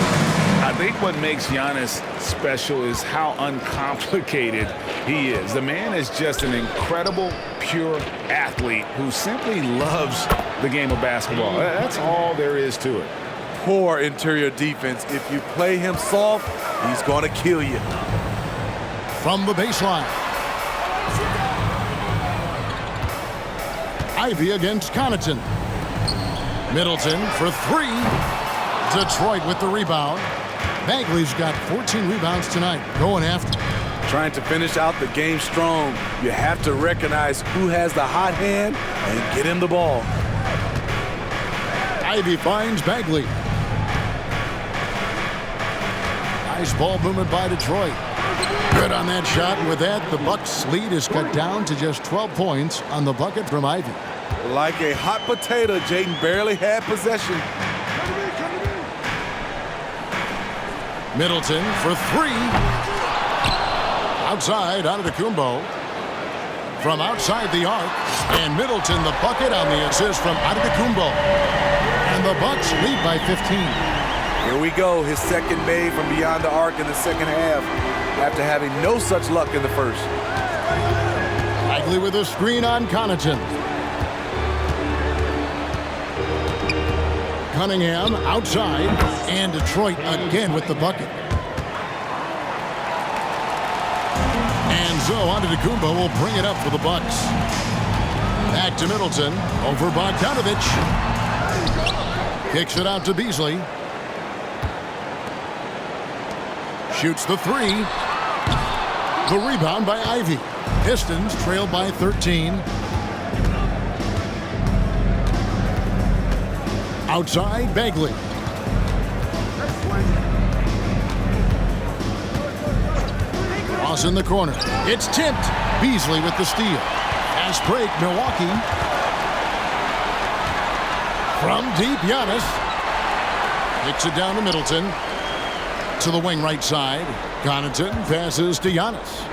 I think what makes Giannis special is how uncomplicated he is. The man is just an incredible, pure athlete who simply loves the game of basketball. That's all there is to it.
Poor interior defense. If you play him soft, he's going to kill you.
From the baseline. Ivy against Connaughton. Middleton for three. Detroit with the rebound. Bagley's got 14 rebounds tonight, going after.
Trying to finish out the game strong. You have to recognize who has the hot hand and get him the ball.
Ivy finds Bagley. Nice ball movement by Detroit. Good on that shot. With that, the Bucks' lead is cut down to just 12 points on the bucket from Ivy.
Like a hot potato, Jaden barely had possession.
Middleton for three. Outside, Antetokounmpo. From outside the arc. And Middleton, the bucket on the assist from Antetokounmpo. And the Bucks lead by 15.
Here we go, his second made from beyond the arc in the second half after having no such luck in the first.
Bagley with a screen on Connaughton. Cunningham outside, and Detroit again with the bucket. And so Antetokounmpo will bring it up for the Bucks. Back to Middleton, over Bogdanovich. Kicks it out to Beasley. Shoots the three. The rebound by Ivy. Pistons trail by 13. Outside, Bagley. Cross in the corner. It's tipped. Beasley with the steal. Fast break, Milwaukee. From deep, Giannis. Kicks it down to Middleton. To the wing right side. Connaughton passes to Giannis.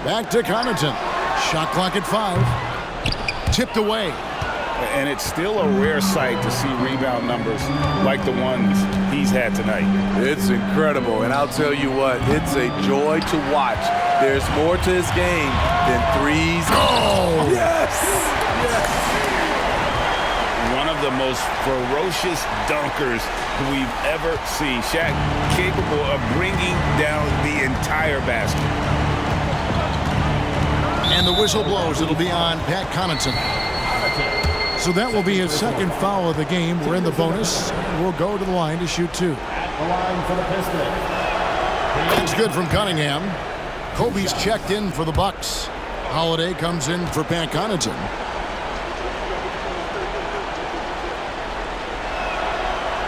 Back to Connaughton. Shot clock at 5. Tipped away.
And it's still a rare sight to see rebound numbers like the ones he's had tonight.
It's incredible, and I'll tell you what, it's a joy to watch. There's more to his game than threes.
Oh!
Yes! Yes!
One of the most ferocious dunkers we've ever seen. Shaq capable of bringing down the entire basket.
And the whistle blows. It'll be on Pat Connaughton. So that will be his second foul of the game. We're in the bonus. We'll go to the line to shoot 2.
At the line for the Pistons.
It's good from Cunningham. Kobe's checked in for the Bucks. Holiday comes in for Pat Connaughton.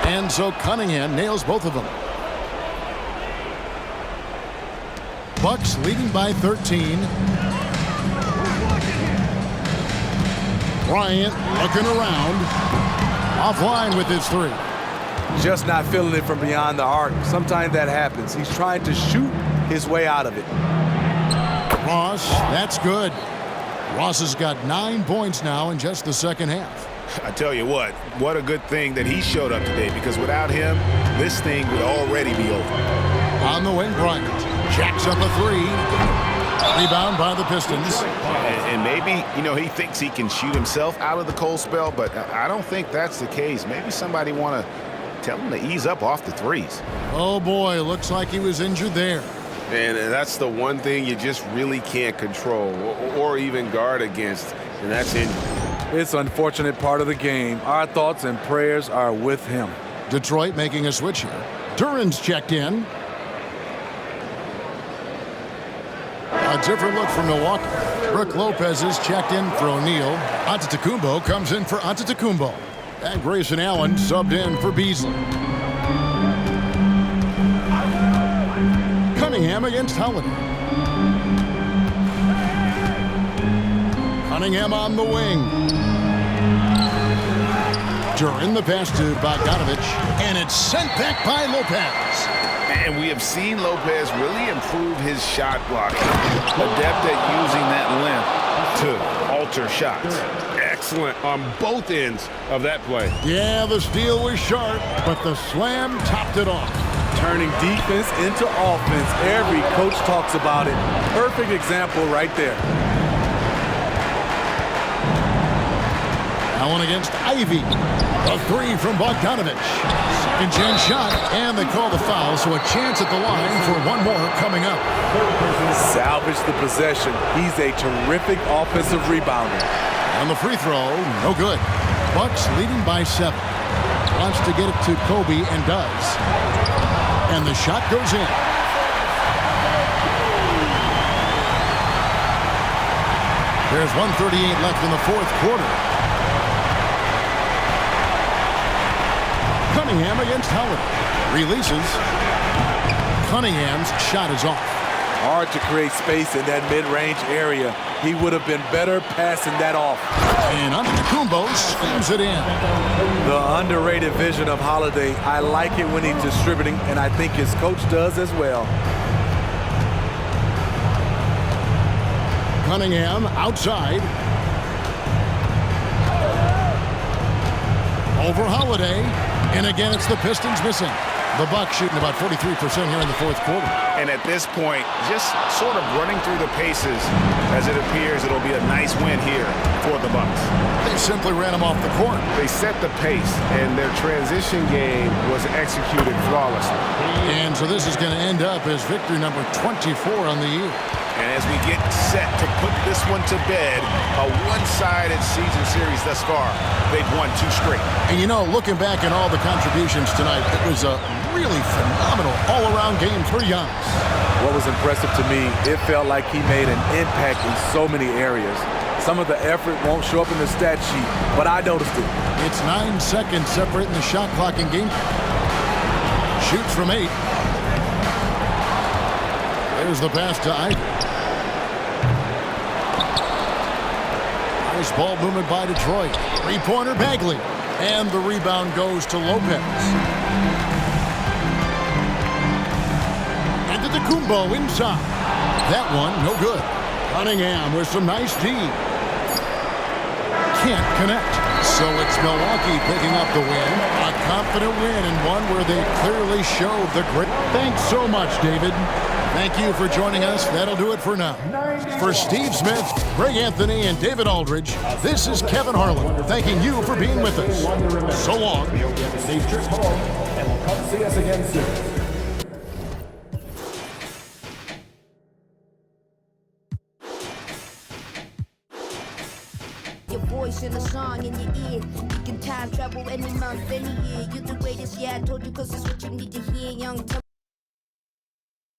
And so Cunningham nails both of them. Bucks leading by 13. Bryant looking around. Offline with his 3.
Just not feeling it from beyond the arc. Sometimes that happens. He's trying to shoot his way out of it.
Ross, that's good. Ross has got 9 points now in just the second half.
I tell you what a good thing that he showed up today, because without him, this thing would already be over.
On the wing, Bryant jacks up a 3. Rebound by the Pistons.
And maybe, he thinks he can shoot himself out of the cold spell, but I don't think that's the case. Maybe somebody want to tell him to ease up off the threes.
Oh, boy, looks like he was injured there.
And that's the one thing you just really can't control or even guard against, and that's injury.
It's an unfortunate part of the game. Our thoughts and prayers are with him.
Detroit making a switch here. Duran's checked in. A different look from Milwaukee. Brook Lopez is checked in for O'Neal. Antetokounmpo comes in for Antetokounmpo. And Grayson Allen subbed in for Beasley. Cunningham against Holiday. Cunningham on the wing. Duran the pass to Bogdanovich. And it's sent back by Lopez.
And we have seen Lopez really improve his shot blocking. Adept at using that length to alter shots.
Excellent on both ends of that play.
Yeah, the steal was sharp, but the slam topped it off.
Turning defense into offense. Every coach talks about it. Perfect example right there.
Allen against Ivy. A 3 from Bogdanovich. Second chance shot, and they call the foul, so a chance at the line for one more coming up.
Salvage the possession. He's a terrific offensive rebounder.
On the free throw, no good. Bucks leading by 7. Wants to get it to Kobe and does. And the shot goes in. There's 1:38 left in the fourth quarter. Cunningham against Howard. Releases. Cunningham's shot is off.
Hard to create space in that mid-range area. He would have been better passing that off.
And Antetokounmpo slams it in.
The underrated vision of Holiday. I like it when he's distributing, and I think his coach does as well.
Cunningham outside. Over Holiday. And again, it's the Pistons missing. The Bucks shooting about 43% here in the fourth quarter.
And at this point, just sort of running through the paces, as it appears it'll be a nice win here for the Bucks.
They simply ran them off the court.
They set the pace, and their transition game was executed flawlessly.
And so this is going to end up as victory number 24 on the year.
And as we get set to put this one to bed, a one-sided season series thus far, they've won 2 straight.
And you know, looking back at all the contributions tonight, it was a really phenomenal all-around game for Giannis.
What was impressive to me, it felt like he made an impact in so many areas. Some of the effort won't show up in the stat sheet, but I noticed it.
It's 9 seconds separating the shot clock and game. Shoots from 8. There's the pass to Ivy. Nice ball movement by Detroit. Three-pointer Bagley. And the rebound goes to Lopez. Antetokounmpo inside. That one, no good. Cunningham with some nice D. Can't connect. So it's Milwaukee picking up the win. A confident win, and one where they clearly showed the grit. Thanks so much, David. Thank you for joining us. That'll do it for now. For Steve Smith, Greg Anthony, and David Aldridge, this is Kevin Harlan thanking you for being with us. So long.
Safe trip home, and we'll come see us again soon.
voice and a song in your ear. You can time travel any month, any year. You're the greatest, yeah, I told you, cause it's what you need to hear. Young